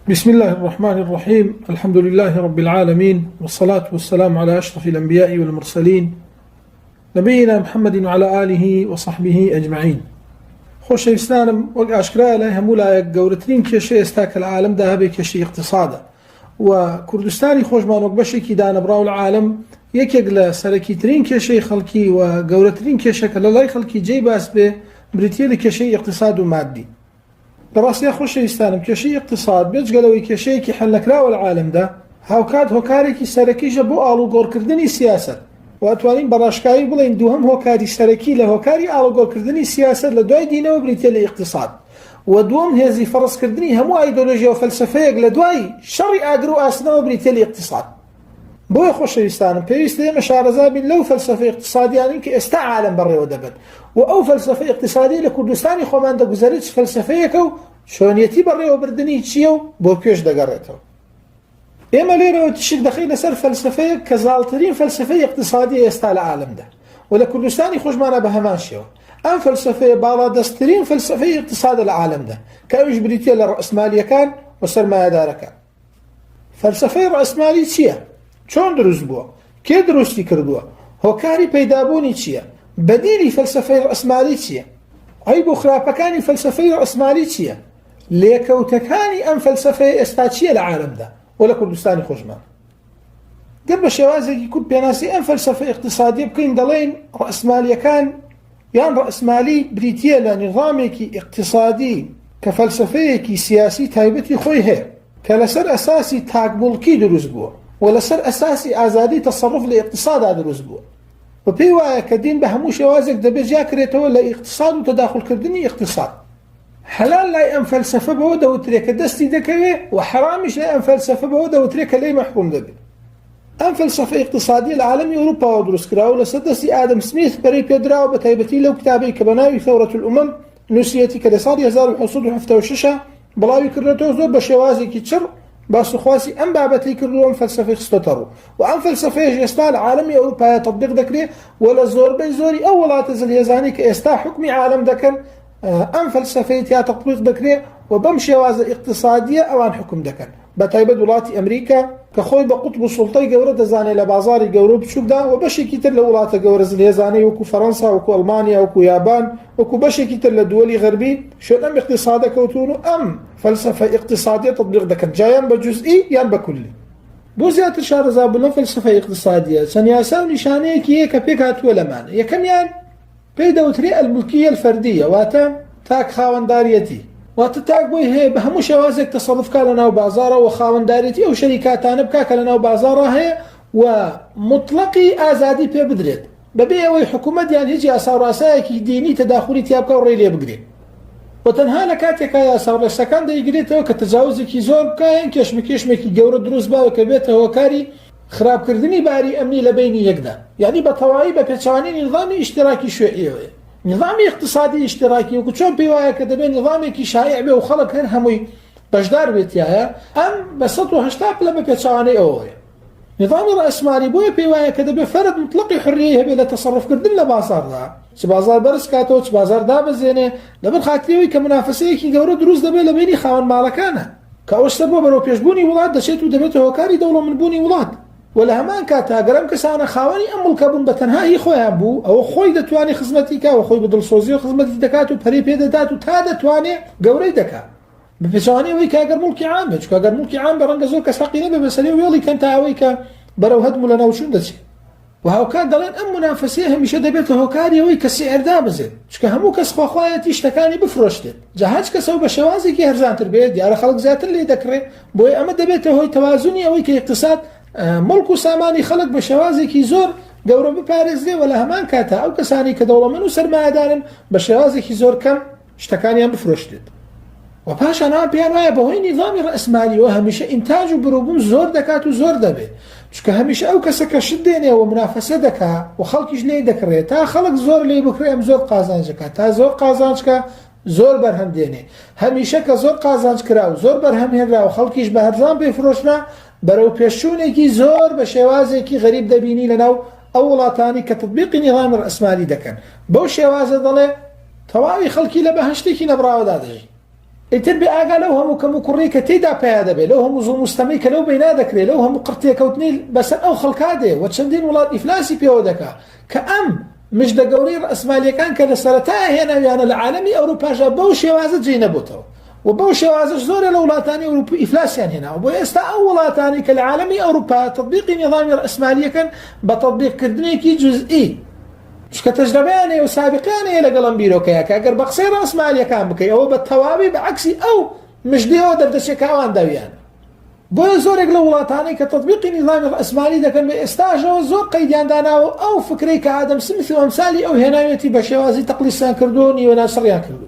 بسم الله الرحمن الرحيم. الحمد لله رب العالمين، والصلاة والسلام على أشرف الأنبياء والمرسلين نبينا محمد وعلى آله وصحبه أجمعين. خوش إسلام وأشكرا لها مولا قورتين كشي استاك العالم ده هبه كشي اقتصادا وكردستاني خوش ما نقبشي كي نبراو العالم يكيقل سركيترين كشي خلقي وقورتين كشي كالله خلقي جي باس به بريتيلي كشي اقتصاد ومادي. براسي خوش إسلام كشي اقتصاد بيج قالوا كشي كي حلك راو العالم ده هاوكاد هوكاري كي سركي جبو آلو قور كردني سياسة واتوانين براشكاي بلين دوهم هوكاري سركي لهوكاري آلو قور كردني سياسة لدواي دينه وبريتيلي اقتصاد ودوم هزي فرص كردني همو ايديولوجيا وفلسفية لدواي شري اقرو آسنا وبريتيلي اقتصاد. بوي خوش إسلام بيست لي مشارزابين لو فلسفة اقتصادية يعني كي استا عالم بري ودبن وأو فلسفة اقتصادية لكردستاني خومان دا گزاريتش فلسفية كو شونيتي بري وبردني تشيو بوكيوش دا قريتو إما ليرا وتشيك دخيل سر فلسفية كزالترين فلسفية اقتصادية استا العالم ده ولا كردستاني خوش مانا بهمان شيو أم فلسفية بالا دسترين فلسفية اقتصاد العالم ده كاوش بريتيا للرأسمالية كان وسرماية دارة كان فلسفية رأسمالية تشيه چۆن دروست بووە کێ دروستی کردووە هۆکاری پەیدابوونی چییە بەدیلی فەلسەفەی ڕەسمالی چییە ئەی بۆ خراپەکانی فەلسەفەی ڕەسمالی چییە لێکەوتەکانی ئەم فەلسەفەی ئێستا چییە لە عالەمدا و لە کوردستانی خۆشمان گەر بە شێوازێکی کورت پێناسی ئەم فەلسەفەی اقتصادی بکەین دەڵێن ڕەسمالیەکان یان ڕەسمالی بریتیە لە نظامێکی اقتصادی کە فەلسەفەیەکی سیاسی تایبەتی خۆی هەیە کە لەسەر ئەساسی تاکبوڵکی دروست بووە ولسر أساسي آزادي تصرف لاقتصاد هذا الأسبوع وفي واقع كدين بهمو شوازك دبي جاكريته ولا اقتصاد وتداخل كردني اقتصاد حلال لا أن فلسفة بوده وتريك دستي دكوي وحرامش لا أن فلسفة بوده وتريك لي محكوم دبي أن فلسفة اقتصادية العالمي أوروبا ودرس كراو لسدسي آدم سميث بري بيدراو بتايبتي لو كتابي كبناوي ثورة الأمم نسيتي كاليسار يزار الحصول وحفته وششة بلاوي كرنتو زور بشوازي كتشر بس خواسي أم بابتي كردوهم فلسفة خستتروا وأم فلسفة إستا العالمي أوروبا تطبيق ذكري ولا زور بي زوري أولات اليزاني كإستا حكمي عالم ذكر أم فلسفة تيا تطبيق ذكري وبمشي وازا اقتصادية أوان حكم ذكر بتايبة دولاتي أمريكا كخوي بقطب السلطي قورة دزاني لبازاري قورة بشوك دا وبشي كتر لولاتا قورة اليزاني وكو فرنسا وكو ألمانيا وكو يابان وكو بشي كتر لدولي غربي شو أم اقتصادك وتونو أم فلسفة اقتصادية تطبيق ذكر جايان بجزئي يان بكلي بو زيادة شارزا بلو فلسفة اقتصادية سنياسا ونشانيه كيه كبيك هاتو لمانا يكن يان بيدا وتري الملكية الفردية واتا تاك خاونداريتي واتتاك بوي هي بهمو شوازك تصرف كالنا وبازارة وخاونداريتي او شركاتان بكا كالنا وبازارة هي ومطلقي آزادي بي بدريد ببي اوي حكومة يعني هجي اصار راسايكي ديني تداخلي تيابكا وريلي بقري وتنها لكاتك يا صار السكان ده يقريته كتجاوزك زور كاين كشمكي جورة دروس باو كبيته وكاري خراب كردني باري أمني لبيني يقدر يعني بطوائي ببتشواني نظامي اشتراكي شوئي نظامي اقتصادي اشتراكي وكتشون بيوايا كدبين نظامي كي شائع بيه وخلق هنهمي بجدار بيتياها أم بسطو هشتاق لما بتشواني أوه نظام رأسمالي بوي بيوايا كدبين فرد مطلقي حرية بلا تصرف كردن لبازار ذا بازار برس كاتو بازار دابزينه لبن خاطريوي كمنافسه كي جورو دروز دبي لبيني خاون مالكانه كاوش سبب برو بيشبوني ولاد دشيتو دبته هوكاري دوله من بوني ولاد ولا همان كاتا قرم كسانه خاوني ام الكبن بتنها هي خويا ابو او خوي دتواني خدمتي كا وخوي بدل سوزي خدمتي دكاتو بري بيداتو تا دتواني جوري دكا بفشاني وي كاغر ملكي عام كاغر ملكي عام برنجزو كساقي نبي بسلي ويلي كنت هاويكا برو هدم لنا وشون دشي وهاو كان دلين أم منافسيه مش دبيته هوكاري وي كسعر دابزين شكا همو كس خواخوايتي اشتكاني بفرشتت جهاج كسو بشوازي كي هرزان تربيه ديار خلق ذات اللي ذكره بوي أما دبيته هوي توازني وي كي اقتصاد ملك وساماني خلق بشوازي كي زور دورو بباريس دي ولا همان كاتا أو كساني كدولة منو سرماية دارن بشوازي كي زور كم اشتكاني هم بفرشتت وباش أنا بيان وايا بوي نظامي رأسمالي وهميشه إنتاج وبروبون زور دكاتو زور دبي چکە هەمیشە ئەو کەسەکە شت دێنێەوە منافەسە دەکا و خەڵکیش لێی دەکڕێت تا خەڵک زۆر لێی بکڕێ ئەم زۆر قازانجەکە تا زۆر قازانجکە زۆر بەرهەم دێنێ هەمیشە کە زۆر قازانج کرا و زۆر بەرهەم هێنرا و خەڵکیش بە هەرزان پێفرۆشنا بەرەو پێشچوونێکی زۆر بە شێوازێکی غەریب دەبینی لەناو ئەو وڵاتانی کە تطبیقی نظامی ڕەسمالی دەکەن بەو شێوازە دەڵێ تەواوی خەڵکی لە بەهەشتێکی نەبراوەدا دەژی ئیتر بێ ئاگا لەو هەموو کەم و کوڕی کە تێیدا پیا دەبێت لەو هەموو زوڵ مستەمەی کە لەو بەینا دەکرێت لەو هەموو قڕتێکەوتنی بەسەر ئەو خەڵکا دێ و چەندین وڵات ئیفلاسی پێوە دەکا کە ئەم مژدە گەورەی ڕەسمالیەکان کە لە سەرەتایە هێناویانە لە عالەمی ئەوروپاشە بەو شێوازە جێ نەبووتەوە و بەو شێوازەش زۆرە لە وڵاتانی ئەوروپا ئیفلاسیان هێناوە بۆ ئێستا ئەو وڵاتانی کە لە عالەمی ئەوروپا تەطبیقی نظامی ڕەسمالیەکەن بە تەطبیقکردنێکی جزئی چکە تەجربەیان هەیە و سابقیان هەیە لەگەڵ ئەم بیرۆکەیە کە ئەگەر بە قسەی ڕەسمالیەکان بکەی ئەوە بە تەواوی بە عەکسی ئەو مژدەیەوە دەردەچێکاوان دەویان بۆیە زۆرێک لە وڵاتانەی کە تەطبیقی نظامی ڕەسمالی دەکەن بە ئێستاژەوە زۆر قەیدیان داناوە ئەو فکرەی کە ئادەم سمیث و ئەمسالی ئەو هێناوێتی بە شێوازی تەقلیسیان کردو و نیوەناسڕیان کردو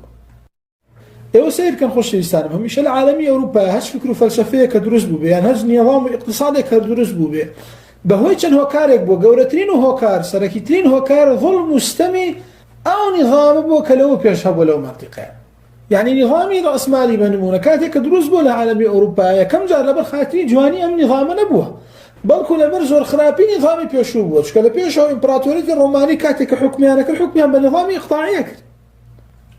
ئێوە سیر بکەن خۆشەویستانم هەمیشە لە عالەمی ئەوروپا هەچ فکر و فەلسەفەیە کە دروست بوو بێ یان هەچ نظام و اقتصادێک کە دروست بوو بێ بەهۆی چەند هۆکارێک بووە گەورەترین و هۆکار سەرەکیترین هۆکار ظڵم و ستەمی ئەو نظامە بووە کە لەوە پێش هەبووە لەو مەنتیقەیە یعنی نظامی ڕەسمالی بە نمونە کاتێک کە دروست بووە لە عالەمی ئەوروپا یەکەم جار لەبەر خاتری جوانی ئەم نظامە نەبووە بەڵکو لەبەر زۆر خراپی نظامی پێشوو بووە چکە لە پێشەوە ئیمپراتۆریەتی ڕۆمانی کاتێک کە حکمیانە کرد حکمیان بە نظامی ئیقطاعیە کرد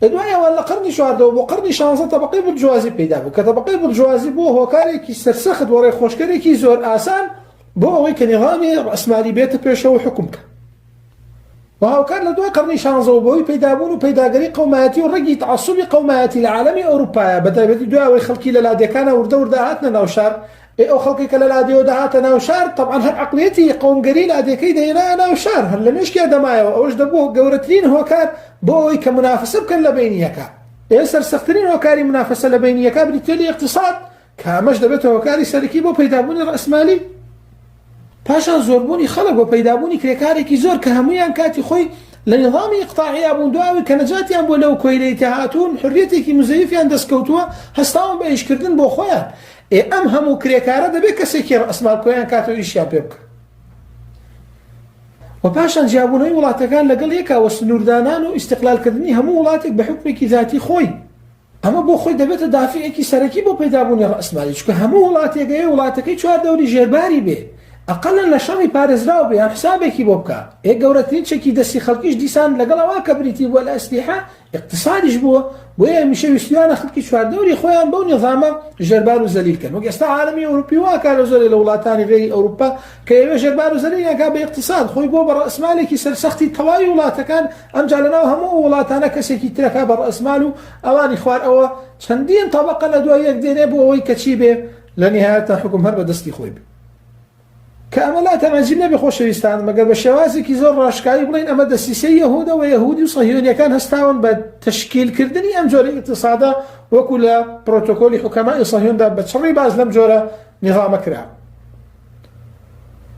دوایەوە لە قرنی 14 بۆ قرنی 16 طبقەی بورژوازی پەیدا بوو کە طبقەی بورژوازی بۆ هۆکارێکی سەرسەخت و ڕێخۆشکەرێکی زۆر ئاسان بۆ ئەوەی کە نظامی ڕەسمالی بێتە پێشەوە حکم بکە و هاوکار لە دوای قرنی 16 بۆی پەیدابوون و پەیداگەری قەومایەتی و ڕەگی تەعەسسوبی قەومایەتی لە عالەمی ئەوروپایە بەتایبەتی دوای ئەوەی خەڵکی لە لادێکانە وردە هاتنە ناو شار ئەو خەڵکی کە لە لادێوە داهاتە ناو شار طبعا هەر عەقڵیەتی قەومگەری لادێکەی دەهێنایە ناو شار هەر لە مێشکیا دەمایەوە ئەوەش دەبوو گەورەترین هۆکار بۆ ئەوەی کە منافسە بکەن لە بینیەکە سەرسەختترین هۆکاری منافسە لە بینیەکە بریتێلی اقتصاد کە ئەمەش دەبێتە هۆکاری سەرەکی بۆ پەیدابوونی ڕەسمالی پاشان زۆربوونی خەڵک بۆ پەیدابوونی کرێکارێکی زۆر کە هەمویان کاتی خۆی لە نظامی ئیقطاعی بوون دواوی کە نەجاتیان بۆ لەو کۆیلەی هاتوون حریەتێکی مزەیفیان دەستکەوتووە هەستاون بە ئیشکردن بۆ خۆیان ئەم هەموو کرێکارە دەبێت کەسێکی ڕەسمال کۆیان کاتەوە ئیشیان پێ بکە و پاشان جیابوونەوەی وڵاتەکان لەگەڵ یەکاوە سنووردانان و ئیستیقلالکردنی هەموو وڵاتێک بە حکمێکی ذاتی خۆی ئەمە بۆ خۆی دەبێتە دافعێکی سەرەکی بۆ پەیدابوونی ڕەسمالی چکە هەموو وڵاتێکەیە وڵاتەکەی چوار دەوری ژێرباری بێ ئەقەڵەن لە شەڕی پارێزراوە بێ یان حسابێکی بۆ بکە گەورەترین چێکی دەستی خەڵکیش دیسان لەگەڵەوە کە بریتی بووە لە ئەسلیحە اقتصادیش بووە بۆیە هەمیشە ویستویانە خەڵکی چواردەوری خۆیان بەو نظامە ژێربار و زەلیل کەن وەک ئێستا عالەمی ئەوروپی واکە لە زۆرێک لە وڵاتانی ڕێی ئەوروپا کە ئێوە ژێربار و زەلیلیان کا بە اقتصاد خۆی بۆ بە ڕەسمالێکی سەرسەختی تەواوی وڵاتەکان ئەمجا لەناو هەموو وڵاتانە کەسێکی ترەکا بە ڕەسمال و ئەوانی خوار ئەوە چەندین طبقە لە دوای یەک دێنێ بۆ ئەوەی کە چی بێ لە نهایەتە حکم هەر بە دەستی خۆی بێ کە ئەمە لا تەمەنجیم نەبێ خۆشەویستان مەگەر بە شێوازێکی زۆر ڕاشکاری بڵین ئەمە دەسیسەی یەهودە و یەهودی و صهیۆنیەکان هەستاون بە تەشکیلکردنی ئەم جۆرە ئیقتصادە وەکو لە پرۆتۆکۆلی حکەمای صهیۆندا بە چڕی باز لەم جۆرە نظامە کرا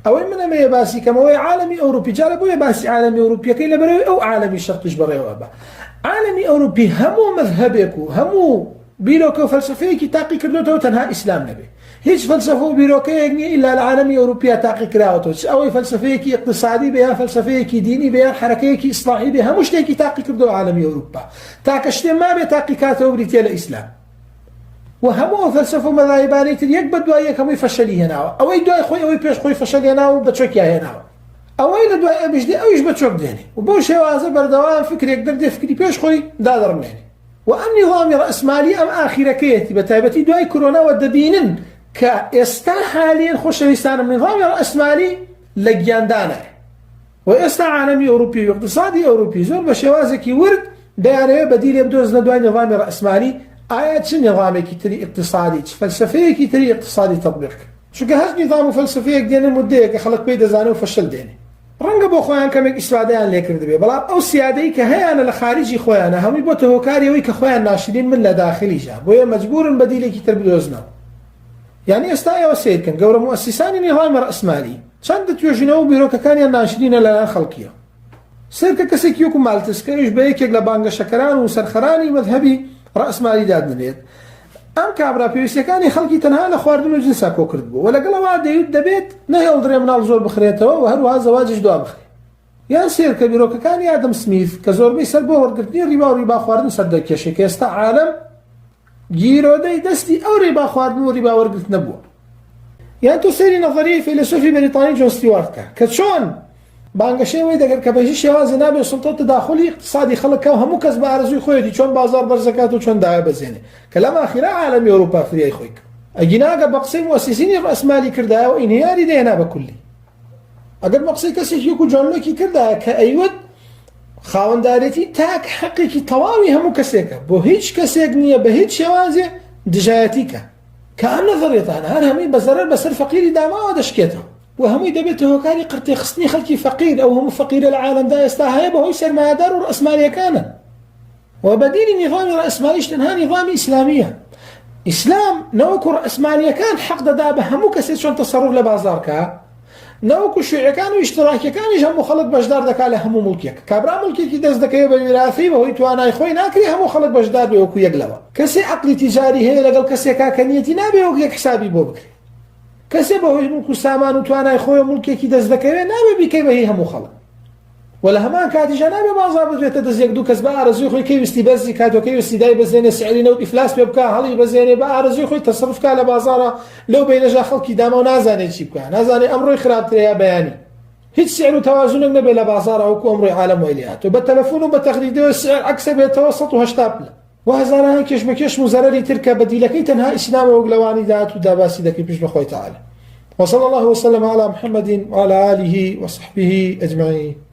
ئەوەی من ئەمەیە باسی کەمەوەی عالەمی ئەوروپی جارە بۆیە باسی عالەمی ئەوروپیەکەی لەبەرەوەی ئەو عالەمی شەرقیش بەڕێوە بە عالەمی ئەوروپی هەموو مەذهەبێک و هەموو بیرۆکە و فەلسەفەیەکی تاقی کردوتەوە تەنها ئیسلام نەبێ هیچ فەلسەفە و بیرۆکەیەک نییە ئیلا لە عالەمی ئەوروپیا تاقی کراوەتەوە ئەوەی فەلسەفەیەکی اقتصادی بێ یان فەلسەفەیەکی دینی بێ یان حرەکەیەکی ئیسلاحی بێ هەموو شتێکی تاقی کردووە عالەمی ئەوروپا تاکە شتێ مابێ تاقی کاتەوە بریتێ لە ئیسلام و هەموو فەلسەفە و مەذاهیبانەی تر یەک بە دوای یەک هەمووی فەشەلی هێناوە ئەوەی دوای خۆی ئەوەی پێش خۆی فەشەلی هێناوە و بە چۆکیا هێناوە ئەوەی لە دوای ئەویش دێ ئەویش بە چۆک دێنێ و بۆ شێوازە بەردەوام فکرێک دەردێ فکری پێش خۆی دادەڕمێنێ و ئەم نظامی ڕەسمالی ئەم ئاخیرەکەیەتی بە تایبەتی دوای کۆرۆناوە دەبینن کە ئێستا حاليا خۆشەویستانم نظامی ڕەسمالی لە گیاندانە و ئێستا عالەمی ئەوروپی و اقتصادی ئەوروپی زۆر بە شێوازێکی ورد دەیانەوێت بەدیلێ بدۆزنە دوای نظامی ڕەسمالی ئایا چ نظامێکی تری اقتصادی چ فەلسەفەیەکی تری اقتصادی تەطبیق چونکە هەر نظام و فەلسەفەیەک دێنە مودەیە کە خەڵک پێی دەزانێت و فەشل دێنێ ڕەنگە بۆ خۆیان کەمێک ئیسفادەیان لێ کردبێ بەڵام ئەو سیادەی کە هەیەە لە خارجی خۆیانە هەمووی بۆتە هۆکاریەوەی کە خۆیان ناشرین من لە داخلیشە بۆیە مەجبورن بەدیلێکی تر بدۆزنەوە یعنی ئێستا ئێوە سیرکەن گەورە موسسانی نظامی ڕەسمالی چەند توێژینەوە و بیرۆکەکانیان ناشرینە لەلایەن خەڵکیە سیرکە کەسێکی وەکو مالتسکەویش بە یەکێک لە بانگەشەکەران و سەرخەرانی مەذهەبی ڕەسمالی دادنێت ئەم کابرا پێویستیەکانی خەڵکی تەنها لە خواردن و جنسا کۆ کرد بوو و لەگەڵەوە دەبێت نەهێڵدرێ مناڵ زۆر بخرێتەوە و هەروەها زەواجش دوا بخرێت یان سیرکە بیرۆکەکانی ئادەم سمیث کە زۆربەی سەر بۆ وەرگرتنی ڕیبا و ڕیبا خواردن سەردەکێشێ کە ئێستا عالەم گیرۆدەی دەستی ئەو ڕیبا خواردن و ڕیبا وەرگرت نەبووە یان تۆ سەیری نەظەریەی فەیلسۆفی بەریتانی جۆن ستیوارت کە چۆن بانگەشەوەی دەگەر کە بەژی شێوازی نابێ سڵتە تداخلی اقتصادی خەڵکە و هەموو کەس بە ئارەزووی خۆیەتی چۆن بازار بەرزەکات و چۆن داوای بەزێنێ کە لەم ئاخیرا عالەمی ئەوروپا فریای خۆی کرد ئەگیناگە بە قسەی موەسیسینی ڕەسمالی کردایەوە ئینهیاری دێنا بە کولی ئەگەر بە قسەی کەسێکی وەکو جۆن لۆکی کردایە کە ئەیوت خاوەندارێتی تاک حەقێکی تەواوی هەموو کەسێکە بۆ هیچ کەسێک نییە بە هیچ شێوازێ دژایەتیکە کە ئەم نەزەڕێتانە هەر هەمووی بەزەرەر بەسەر فەقیری داماوە دەشکێتەوە و هەمووی دەبێت هۆکاری قرتێ خستنی خەڵکی فەقیر ئەو هەموو فەقیرە لە عالەمدا ئێستا هەیە بەهۆی سەرمایەدار و ڕەسمالیەکانە و بەدیلی نظامی ڕەسمالیش تەنها نظامی ئیسلامیە ئیسلام نەوەکو ڕەسمالیەکان حەق دەدا بە هەموو کەسێک چۆن تەسەڕوف لە بازارکە نەوەکو شوێعەکان و ئیشتراکیەکانیش هەموو خەڵک بەشدار دەکات لە هەموو مولکێک کابرا مولکێکی دەست دەکەوێت بە ویراثی بەهۆی توانای خۆی ناکری هەموو خەڵک بەشدار بێ وەکو یەک لەوە کەسێ عەقلی تیجاری هەیە لەگەڵ کەسێکا کە نیەتی نابێ وەکو یەک حسابی بۆ بکرێت کەسێ بەهۆی مولک و سامان و توانای خۆی مولکێکی دەست دەکەوێت نابێ بیکەی بەهی هەموو خەڵک و لە هەمان کاتیشە نابێ بازار بێتە دەست یەک دوو کەس بە ئارەزووی خۆی کەویستی بەرزی کات و کەویستی دای بەزێنێ سعری نەوت ئیفلاس پێ بکە هەڵی بەزێنێ بە ئارەزووی خۆی تەسەڕوف کا لە بازارە لەو بینەژا خەڵکی داما و نازانێت چی بکە نازانێت ئەمڕۆی خراپترەیە بەیانی هیچ سعر و تەوازونێک نەبێ لە بازارە وەکو ئەمڕۆی عالەم وەی لێ هاتووە بە تەلەفۆن و بە تەقلیدەوە سعر عەکسە بێتەوە 180 پلە و هەزاران کێش بەکێشم و زەرەری تر کە بەدیلەکەی تەنها ئیسلامە وەک لەوانی داهات و داباسی دەکەی پیش بەخۆی تەعالە وصلى الله وسلم على محمد وعلى آله وصحبه أجمعين